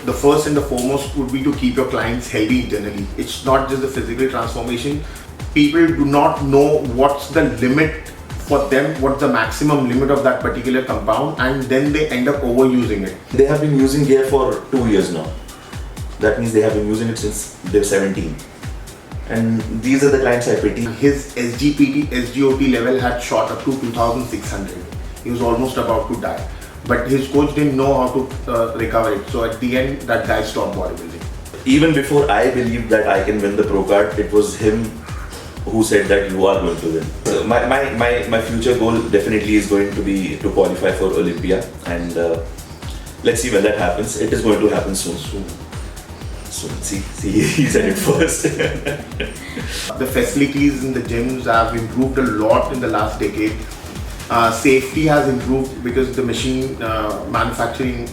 The first and the foremost would be to keep your clients healthy internally. It's not just the physical transformation. People do not know what's the limit for them, what's the maximum limit of that particular compound, and then they end up overusing it. They have been using gear for 2 years now. That means they have been using it since they were 17. And these are the clients I pity. His SGPT, SGOT level had shot up to 2600. He was almost about to die. But his coach didn't know how to recover it. So at the end, that guy stopped bodybuilding. Even before I believed that I can win the pro card, it was him who said that you are going to win. So my future goal definitely is going to be to qualify for Olympia, and let's see when that happens. It is going to happen soon. See, he said it first. The facilities in the gyms have improved a lot in the last decade. Safety has improved because the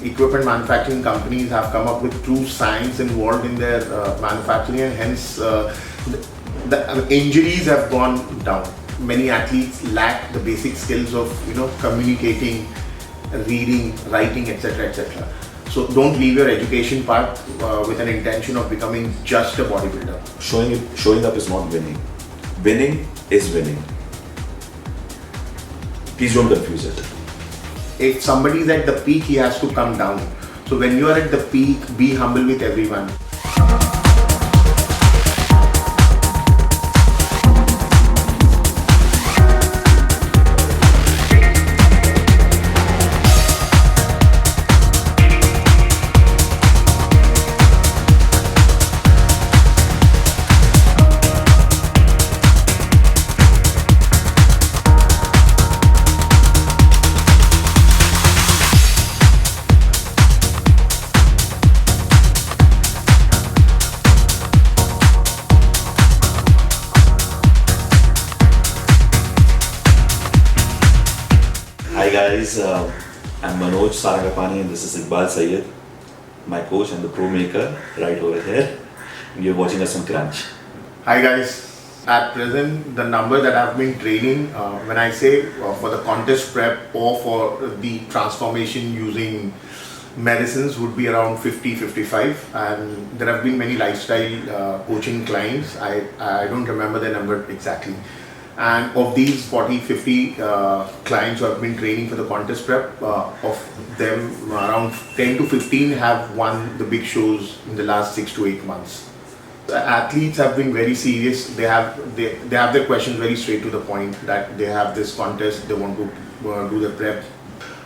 equipment manufacturing companies have come up with true science involved in their manufacturing, and hence the injuries have gone down. Many athletes lack the basic skills of communicating, reading, writing, etc., etc. So don't leave your education part with an intention of becoming just a bodybuilder. Showing up is not winning. Winning is winning. Please don't confuse it. If somebody is at the peak, he has to come down. So when you are at the peak, be humble with everyone. Hi guys, I'm Manoj Sarangapani and this is Iqbal, my coach and the pro maker right over here. You're watching us on Krunch. Hi guys. At present, the number that I've been training, when I say for the contest prep or for the transformation using medicines, would be around 50-55, and there have been many lifestyle coaching clients. I don't remember the number exactly. And of these 40-50 clients who have been training for the contest prep, of them around 10 to 15 have won the big shows in the last 6 to 8 months. The athletes have been very serious. They have their questions very straight to the point, that they have this contest, they want to do the prep.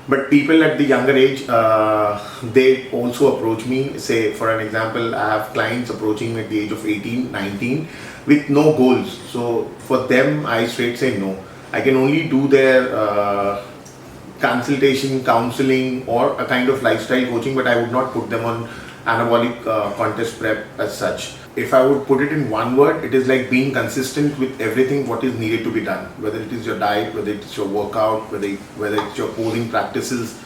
But people at the younger age, they also approach me. Say for an example, I have clients approaching me at the age of 18, 19 with no goals. So for them, I straight say no. I can only do their consultation, counseling, or a kind of lifestyle coaching, but I would not put them on anabolic contest prep as such. If I would put it in one word, it is like being consistent with everything what is needed to be done. Whether it is your diet, whether it's your workout, whether it's your posing practices,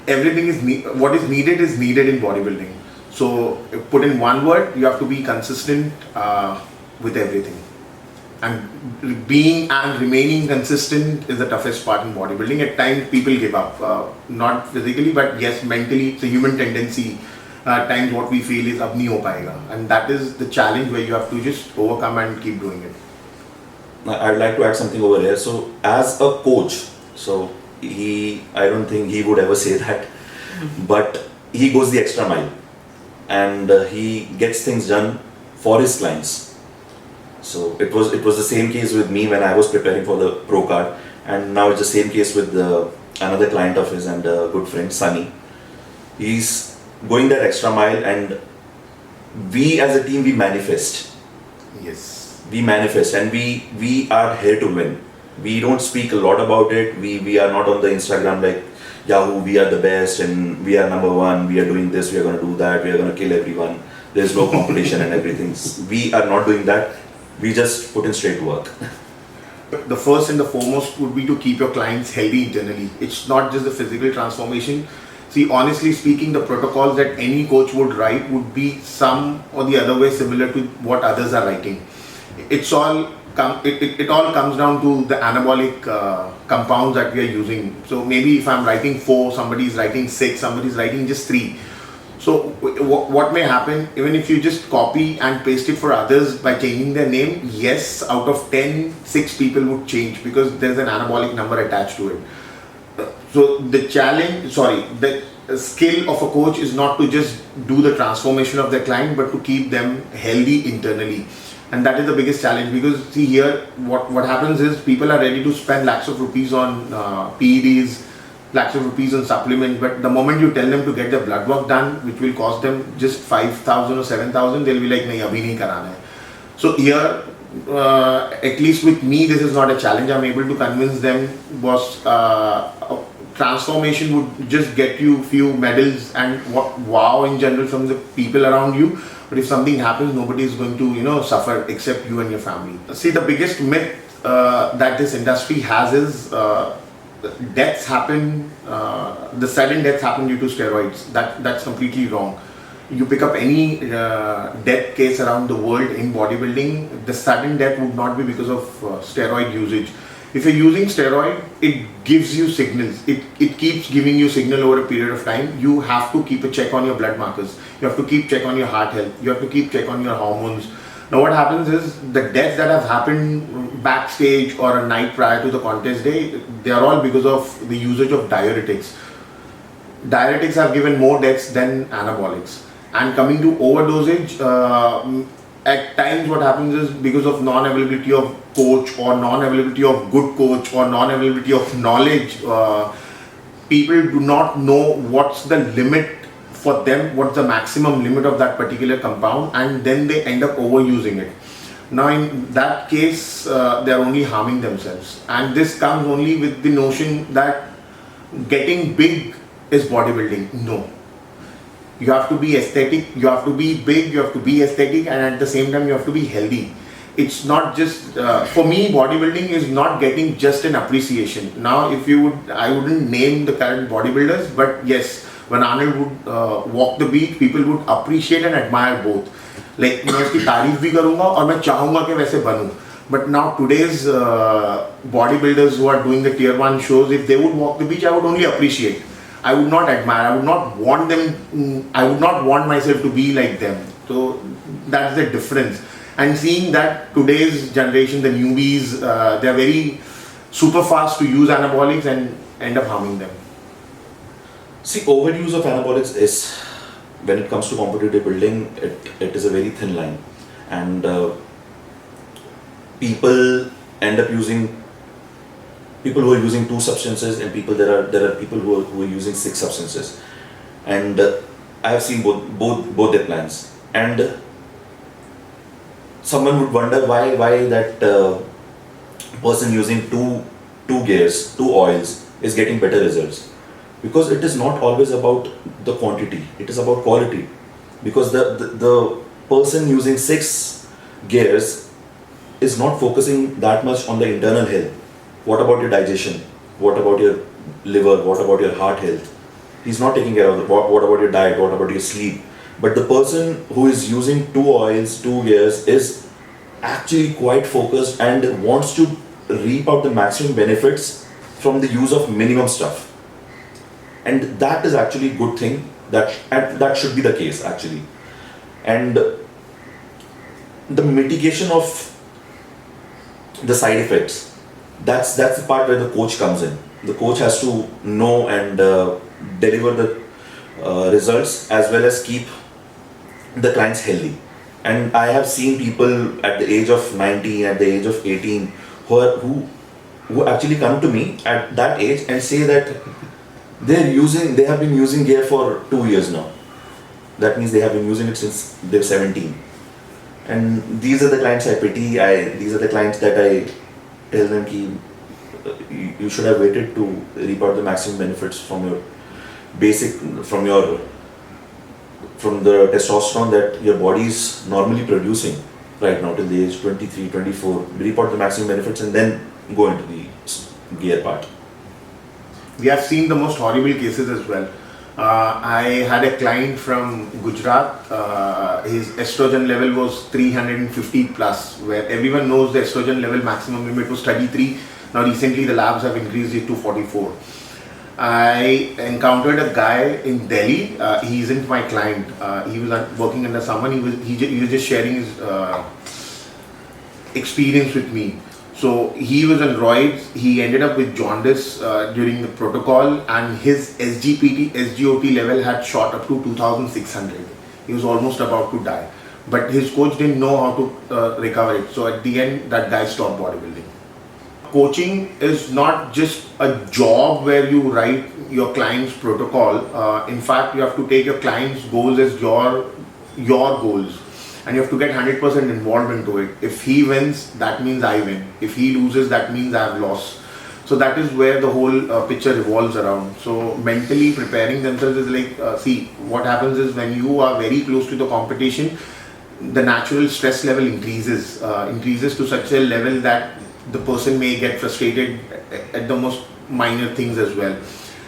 everything is what is needed in bodybuilding. So if put in one word, you have to be consistent with everything. And being and remaining consistent is the toughest part in bodybuilding. At times people give up, not physically, but yes, mentally. It's a human tendency. At times what we feel is ab nahi ho payega, and that is the challenge where you have to just overcome and keep doing it. I'd like to add something over here. So as a coach, I don't think he would ever say that, but he goes the extra mile and he gets things done for his clients. So it was the same case with me when I was preparing for the pro card, and now it's the same case with another client of his and a good friend, Sunny. He's going that extra mile, and we as a team, we manifest. Yes. We manifest, and we are here to win. We don't speak a lot about it. We are not on the Instagram like Yahoo, we are the best and we are number one, we are doing this, we are going to do that, we are going to kill everyone. There's no competition and everything. We are not doing that. We just put in straight work. The first and the foremost would be to keep your clients healthy internally. It's not just the physical transformation. See, honestly speaking, the protocols that any coach would write would be some or the other way similar to what others are writing. It all comes down to the anabolic compounds that we are using. So maybe if I'm writing 4, somebody is writing 6, somebody is writing just 3. So what may happen, even if you just copy and paste it for others by changing their name, yes, out of 10, 6 people would change because there's an anabolic number attached to it. So the skill of a coach is not to just do the transformation of their client, but to keep them healthy internally. And that is the biggest challenge, because see here, what happens is people are ready to spend lakhs of rupees on PEDs, lakhs of rupees on supplements, but the moment you tell them to get their blood work done, which will cost them just 5,000 or 7,000, they'll be like, nahi, abhi nahi karana hai. So here, at least with me, this is not a challenge. I'm able to convince them, boss, transformation would just get you few medals and wow in general from the people around you. But if something happens, nobody is going to, suffer except you and your family. See, the biggest myth that this industry has is deaths happen, the sudden deaths happen due to steroids. That's completely wrong. You pick up any death case around the world in bodybuilding, the sudden death would not be because of steroid usage. If you're using steroid, it gives you signals. It keeps giving you signal over a period of time. You have to keep a check on your blood markers. You have to keep check on your heart health. You have to keep check on your hormones. Now what happens is the deaths that have happened backstage or a night prior to the contest day, they are all because of the usage of diuretics. Diuretics have given more deaths than anabolics. And coming to overdosage, at times what happens is because of non-availability of coach or non-availability of good coach or non-availability of knowledge, people do not know what's the limit for them, what's the maximum limit of that particular compound, and then they end up overusing it. Now in that case, they're only harming themselves, and this comes only with the notion that getting big is bodybuilding. No. You have to be aesthetic, you have to be big, you have to be aesthetic, and at the same time you have to be healthy. It's not just, for me, bodybuilding is not getting just an appreciation. Now if you would, I wouldn't name the current bodybuilders, but yes, when Arnold would walk the beach, people would appreciate and admire both. Like, मैं उसकी तारीफ भी करूँगा और मैं चाहूँगा कि वैसे बनूँ. But now today's bodybuilders who are doing the tier 1 shows, if they would walk the beach, I would only appreciate. I would not admire, I would not want them, I would not want myself to be like them. So that's the difference. And seeing that today's generation, the newbies, they are very super fast to use anabolics and end up harming them. See, overuse of anabolics is, when it comes to competitive building, it is a very thin line. And people end up using, people who are using 2 substances, and there are people who are using 6 substances, and I have seen both their plans. And someone would wonder why that person using two gears, 2 oils is getting better results, because it is not always about the quantity, it is about quality. Because the person using 6 gears is not focusing that much on the internal health. What about your digestion? What about your liver? What about your heart health? He's not taking care of it. What about your diet? What about your sleep? But the person who is using 2 oils, 2 gears is actually quite focused and wants to reap out the maximum benefits from the use of minimum stuff. And that is actually a good thing. That should be the case actually. And the mitigation of the side effects, that's the part where the coach comes in. The coach has to know and deliver the results, as well as keep the clients healthy. And I have seen people at the age of 19, at the age of 18, who actually come to me at that age and say that they have been using gear for 2 years now. That means they have been using it since they were 17. And these are the clients I pity. These are the clients that I tell them ki you should have waited to reap out the maximum benefits from your basic, from the testosterone that your body is normally producing right now till the age 23, 24. Reap out the maximum benefits and then go into the gear part. We have seen the most horrible cases as well. I had a client from Gujarat, his estrogen level was 350 plus, where everyone knows the estrogen level maximum limit was 33. Now recently the labs have increased it to 44. I encountered a guy in Delhi. He isn't my client. He was working under someone. He was just sharing his experience with me. So he was on roids. He ended up with jaundice during the protocol, and his SGOT level had shot up to 2,600. He was almost about to die, but his coach didn't know how to recover it. So at the end, that guy stopped bodybuilding. Coaching is not just a job where you write your client's protocol. In fact, you have to take your client's goals as your goals, and you have to get 100% involved into it. If he wins, that means I win. If he loses, that means I have lost. So that is where the whole picture revolves around. So mentally preparing themselves is like, see, what happens is when you are very close to the competition, the natural stress level increases to such a level that the person may get frustrated at the most minor things as well.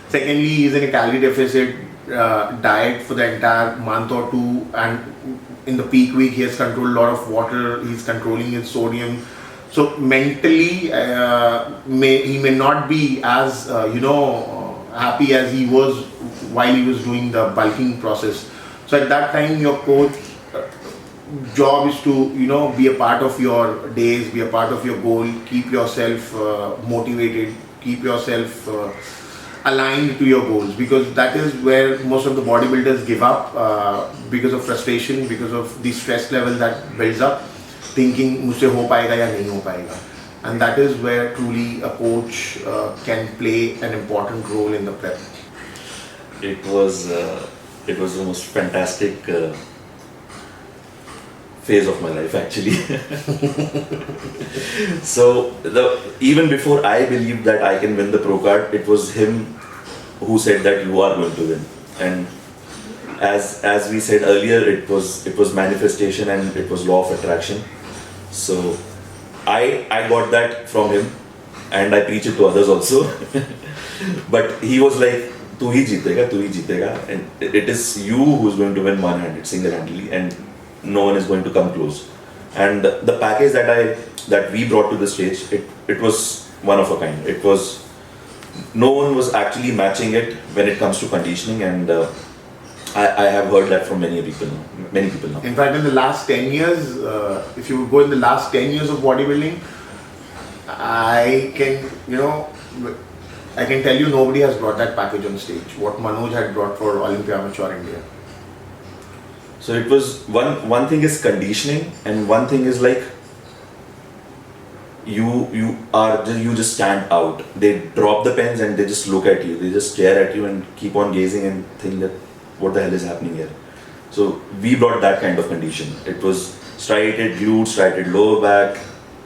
Secondly, he's in a calorie deficit diet for the entire month or two, and in the peak week he has controlled a lot of water, he's controlling his sodium. So mentally he may not be as happy as he was while he was doing the bulking process. So at that time your coach job is to be a part of your days, be a part of your goal, keep yourself motivated, keep yourself aligned to your goals, because that is where most of the bodybuilders give up because of frustration, because of the stress level that builds up, thinking मुझसे हो पाएगा या नहीं हो पाएगा. And that is where truly a coach can play an important role in the prep. It was the most fantastic phase of my life actually. So even before I believed that I can win the pro card, it was him who said that you are going to win. And as we said earlier, it was manifestation and it was law of attraction. So I got that from him, and I preach it to others also. But he was like, tu hi jeetega, and it is you who's going to win one-handed, single-handedly, and no one is going to come close. And the package that we brought to the stage, it was one of a kind. It was, no one was actually matching it when it comes to conditioning, and I have heard that from many people now. In fact, in the last 10 years, if you go in the last 10 years of bodybuilding, I can tell you nobody has brought that package on stage. What Manoj had brought for Olympia Amateur India. So it was one thing is conditioning, and one thing is like you just stand out. They drop the pens and they just look at you. They just stare at you and keep on gazing and think that what the hell is happening here. So we brought that kind of condition. It was striated glutes, striated lower back.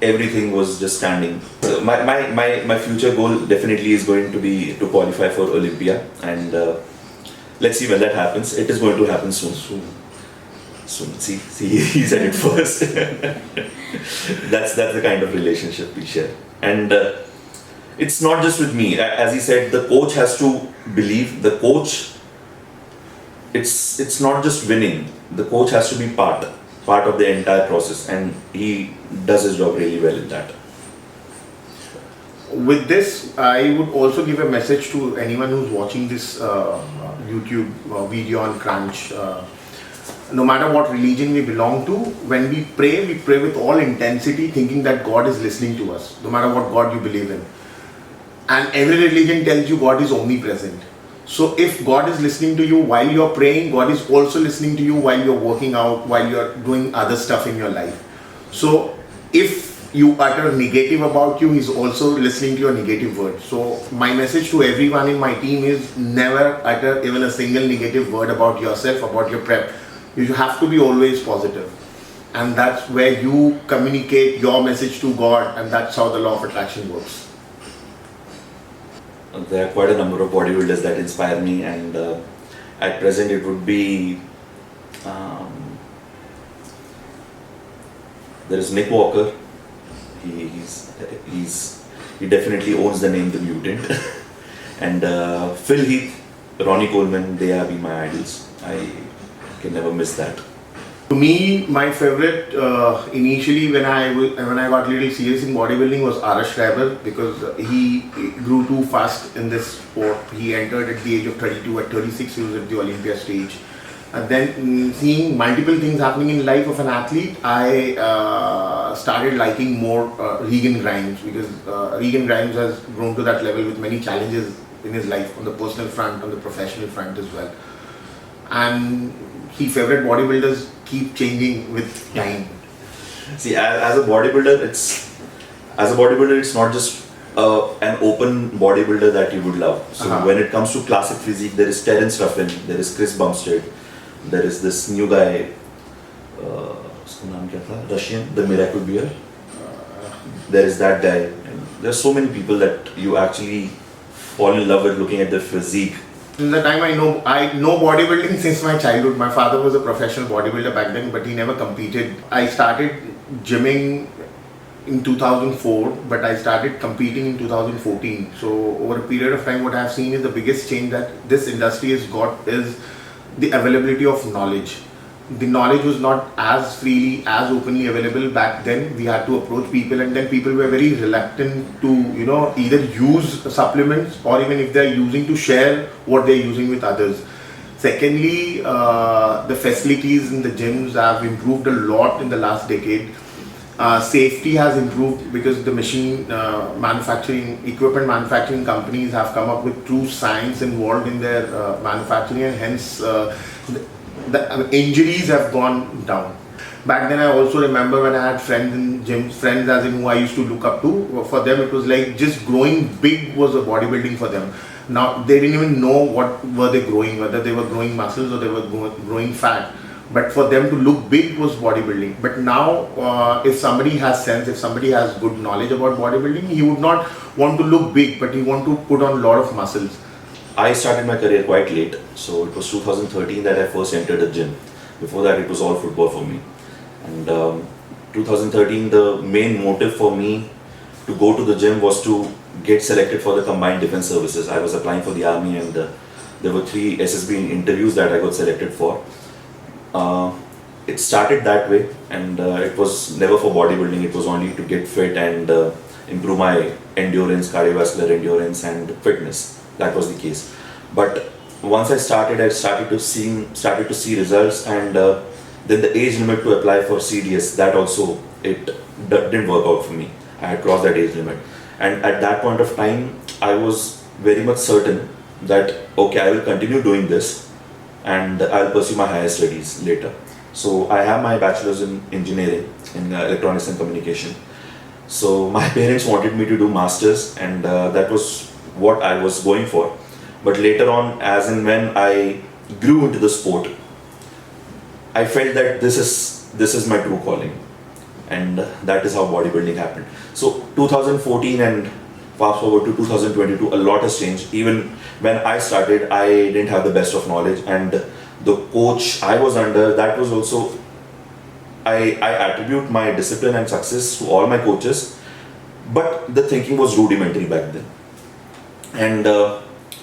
Everything was just standing. So my future goal definitely is going to be to qualify for Olympia, and let's see when that happens. It is going to happen soon. See, he said it first. That's the kind of relationship we share, and it's not just with me. As he said, the coach has to believe. The coach, it's not just winning. The coach has to be part of the entire process, and he does his job really well in that. With this, I would also give a message to anyone who's watching this YouTube video on Krunch. No matter what religion we belong to, when we pray with all intensity, thinking that God is listening to us, no matter what God you believe in. And every religion tells you God is omnipresent. So if God is listening to you while you're praying, God is also listening to you while you're working out, while you're doing other stuff in your life. So if you utter negative about you, He's also listening to your negative word. So my message to everyone in my team is never utter even a single negative word about yourself, about your prep. You have to be always positive, and that's where you communicate your message to God, and that's how the law of attraction works. There are quite a number of bodybuilders that inspire me, and at present it would be there is Nick Walker. He definitely owns the name The Mutant. And Phil Heath, Ronnie Coleman, they have been my idols. I can never miss that. To me, my favorite initially when I got a little serious in bodybuilding was Arash Schreiber, because he grew too fast in this sport. He entered at the age of 32. At 36, he was at the Olympia stage. And then seeing multiple things happening in life of an athlete, I started liking more Regan Grimes, because Regan Grimes has grown to that level with many challenges in his life, on the personal front, on the professional front as well. And his favorite bodybuilders keep changing with time. See, as a bodybuilder, it's not just an open bodybuilder that you would love. So when it comes to classic physique, there is Terence Ruffin, there is Chris Bumstead, there is this new guy, Russian, the Miracle Beer. There is that guy. And there are so many people that you actually fall in love with looking at their physique. Since the time I know bodybuilding since my childhood. My father was a professional bodybuilder back then, but he never competed. I started gymming in 2004, but I started competing in 2014. So over a period of time, what I have seen is the biggest change that this industry has got is the availability of knowledge. The knowledge was not as freely, as openly available back then. We had to approach people, and then people were very reluctant to, either use supplements, or even if they're using, to share what they're using with others. Secondly, the facilities in the gyms have improved a lot in the last decade. Safety has improved because the equipment manufacturing companies have come up with true science involved in their manufacturing, and hence the injuries have gone down. Back then, I also remember when I had friends in gyms, friends as in who I used to look up to. For them, it was like just growing big was a bodybuilding for them. Now they didn't even know what were they growing, whether they were growing muscles or they were growing fat. But for them to look big was bodybuilding. But now, if somebody has sense, if somebody has good knowledge about bodybuilding, he would not want to look big, but he want to put on a lot of muscles. I started my career quite late, so it was 2013 that I first entered a gym. Before that, it was all football for me. And 2013, the main motive for me to go to the gym was to get selected for the Combined Defense Services. I was applying for the army, and there were 3 SSB interviews that I got selected for. It started that way, and it was never for bodybuilding. It was only to get fit and improve my endurance, cardiovascular endurance and fitness. That was the case. But once I started to see results, and then the age limit to apply for CDS, that also didn't work out for me. I had crossed that age limit, and at that point of time, I was very much certain that okay, I will continue doing this, and I'll pursue my higher studies later. So I have my bachelor's in engineering in electronics and communication. So my parents wanted me to do masters, and that was what I was going for. But later on, as and when I grew into the sport, I felt that this is my true calling, and that is how bodybuilding happened. So 2014 and fast forward to 2022, a lot has changed. Even when I started, I didn't have the best of knowledge, and the coach I was under, that was also, I attribute my discipline and success to all my coaches, but the thinking was rudimentary back then. And the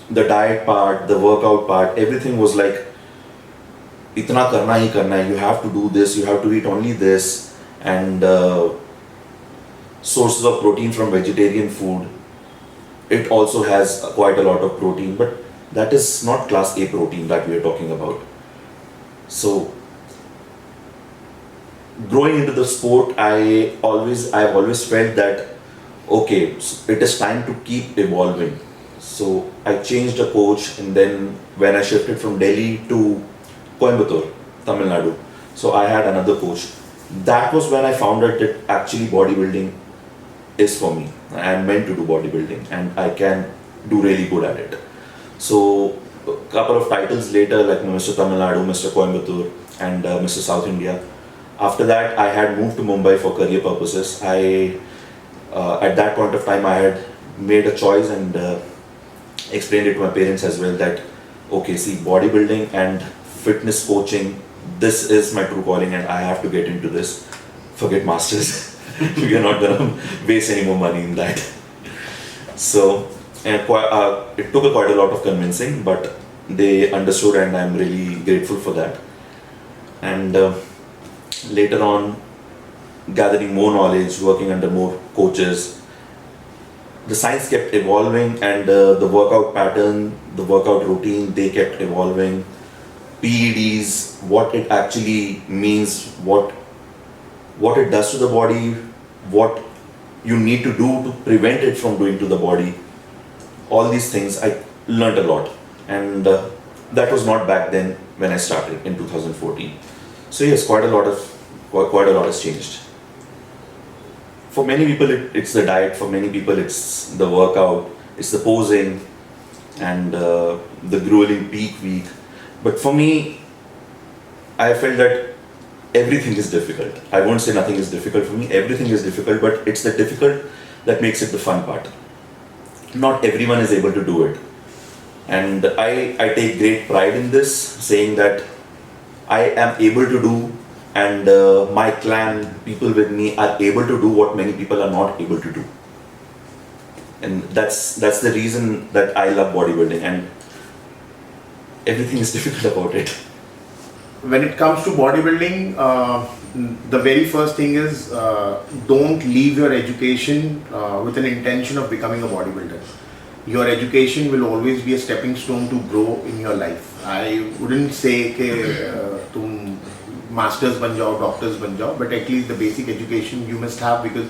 diet part, the workout part, everything was like, itna karna hi karna hai, you have to do this, you have to eat only this, and sources of protein from vegetarian food. It also has quite a lot of protein, but that is not class A protein that we are talking about. So growing into the sport, I've always felt that okay, so it is time to keep evolving. So I changed a coach, and then when I shifted from Delhi to Coimbatore, Tamil Nadu, so I had another coach. That was when I found out that actually bodybuilding is for me. I am meant to do bodybuilding, and I can do really good at it. So a couple of titles later, like Mr. Tamil Nadu, Mr. Coimbatore, and Mr. South India. After that, I had moved to Mumbai for career purposes. At that point of time, I had made a choice and explained it to my parents as well that okay, see, bodybuilding and fitness coaching, this is my true calling, and I have to get into this. Forget masters. We are not gonna waste any more money in that. So it took quite a lot of convincing, but they understood, and I'm really grateful for that. And later on gathering more knowledge, working under more coaches, the science kept evolving, and the workout pattern, the workout routine, they kept evolving. PEDs, what it actually means, what it does to the body, what you need to do to prevent it from doing to the body. All these things I learned a lot, and that was not back then when I started in 2014. So yes, quite a lot has changed. For many people it's the diet, for many people it's the workout, it's the posing and the grueling peak week. But for me, I felt that everything is difficult. I won't say nothing is difficult for me, everything is difficult, but it's the difficult that makes it the fun part. Not everyone is able to do it. And I take great pride in this, saying that I am able to do, and my clan, people with me are able to do what many people are not able to do. And that's the reason that I love bodybuilding, and everything is difficult about it. When it comes to bodybuilding, the very first thing is don't leave your education with an intention of becoming a bodybuilder. Your education will always be a stepping stone to grow in your life. I wouldn't say that tum masters ban jao, doctors ban jao, but at least the basic education you must have, because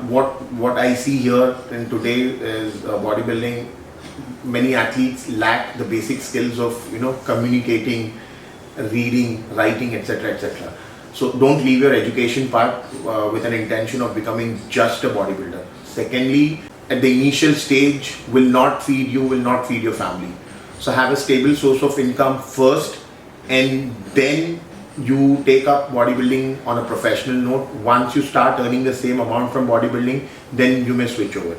what I see here in today is bodybuilding. Many athletes lack the basic skills of communicating, reading, writing, etc., etc. So don't leave your education part with an intention of becoming just a bodybuilder. Secondly, at the initial stage, will not feed your family. So have a stable source of income first, and then you take up bodybuilding on a professional note. Once you start earning the same amount from bodybuilding, then you may switch over.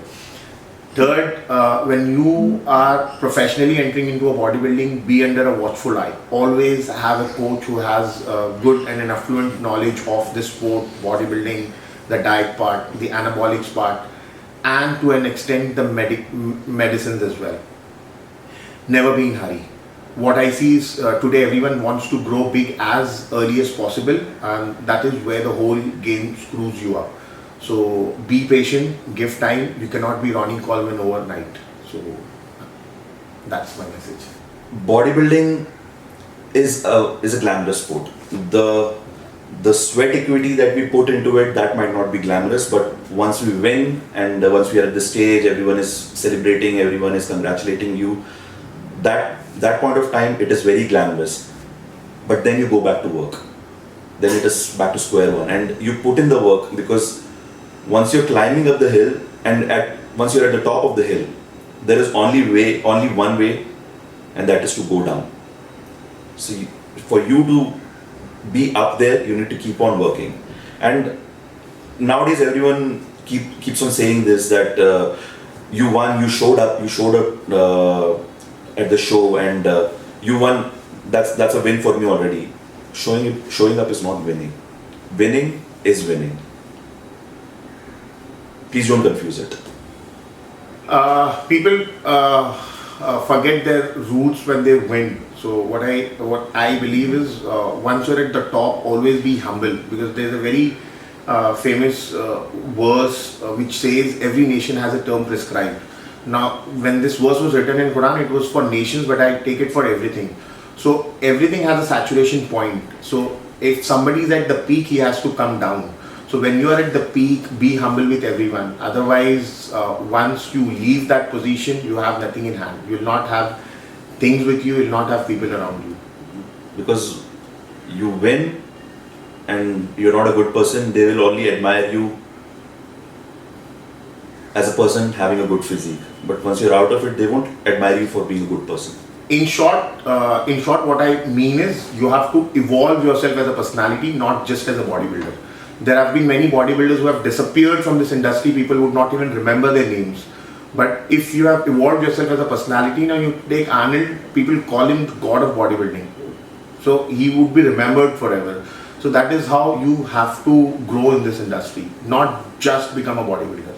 Third, when you are professionally entering into a bodybuilding, be under a watchful eye. Always have a coach who has good and an affluent knowledge of the sport, bodybuilding, the diet part, the anabolics part, and to an extent the medicines as well. Never be in hurry. What I see is today everyone wants to grow big as early as possible, and that is where the whole game screws you up. So be patient, give time. You cannot be Ronnie Coleman overnight. So that's my message. Bodybuilding is a glamorous sport. The sweat equity that we put into it, that might not be glamorous, but once we win and once we are at the stage, everyone is celebrating, everyone is congratulating you. That point of time, it is very glamorous. But then you go back to work. Then it is back to square one, and you put in the work, because once you're climbing up the hill, and once you're at the top of the hill, there is only one way, and that is to go down. So for you to be up there, you need to keep on working. And nowadays everyone keeps on saying this, that you won, you showed up at the show, and you won. That's a win for me already. Showing up is not winning. Winning is winning. Please don't confuse it. People forget their roots when they win. So what I believe is, once you're at the top, always be humble, because there's a very famous verse which says every nation has a term prescribed. Now, when this verse was written in Quran, it was for nations, but I take it for everything. So everything has a saturation point. So if somebody is at the peak, he has to come down. So when you are at the peak, be humble with everyone. Otherwise, once you leave that position, you have nothing in hand. You will not have things with you, you will not have people around you. Because you win and you're not a good person, they will only admire you as a person having a good physique. But once you're out of it, they won't admire you for being a good person. In short, what I mean is, you have to evolve yourself as a personality, not just as a bodybuilder. There have been many bodybuilders who have disappeared from this industry. People would not even remember their names. But if you have evolved yourself as a personality, now you take Arnold, people call him the god of bodybuilding. So he would be remembered forever. So that is how you have to grow in this industry, not just become a bodybuilder.